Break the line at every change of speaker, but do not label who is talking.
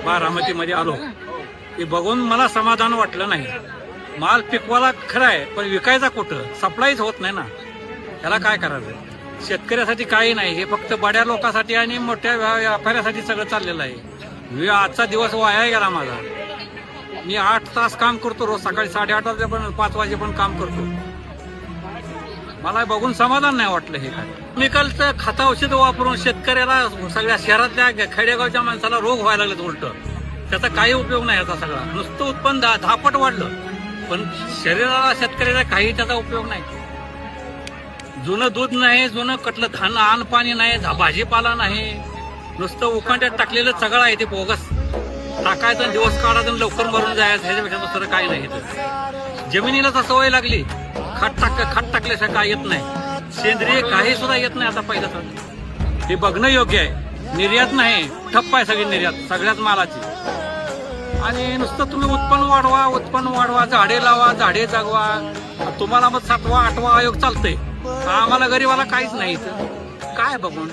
बारामतीमध्ये आलो ते बघून मला समाधान वाटलं नाही. माल पिकवायला खरं आहे, पण विकायचा कुठं? सप्लायच होत नाही ना. त्याला काय करायचं? शेतकऱ्यासाठी काही नाही, हे फक्त बड्या लोकांसाठी आणि मोठ्या व्यापाऱ्यासाठी सगळं चाललेलं आहे. आजचा दिवस वाया गेला माझा. मी 8 तास काम करतो रोज, सकाळी 8:30 वाजेपर्यंत 5 वाजेपर्यंत काम करतो. मला बघून समाधान नाही वाटलं. हे काय केमिकलचं खत औषध वापरून शेतकऱ्याला, सगळ्या शहरातल्या खेडेगावच्या माणसाला रोग व्हायला लागलेत. उलट त्याचा काही उपयोग नाही. याचा सगळा नुसतं उत्पन्न 10 पट वाढलं, पण शरीराला, शेतकऱ्याला काही त्याचा उपयोग नाही. जुनं दूध नाही, जुनं कटलं धान, अन्न पाणी नाही, भाजीपाला नाही, नुसतं उकांड्यात टाकलेलं सगळं आहे. ते बोगस टाकायचं, दिवस काढायचं, लवकर मरून जायचं. ह्याच्यापेक्षा दुसरं काही नाही. जमिनीला तर सवय लागली, खत टाकल्याशिवाय काय येत नाही. सेंद्रिय काही सुद्धा येत नाही आता पहिलं तर. हे बघणं योग्य आहे. निर्यात नाही, ठप्प आहे सगळी निर्यात, सगळ्याच मालाची. आणि नुसतं तुम्ही उत्पन्न वाढवा, झाडे लावा, झाडे जगवा. तुम्हाला मग 7वा 8वा आयोग चालतंय, आम्हाला गरीबाला काहीच नाही. काय बघून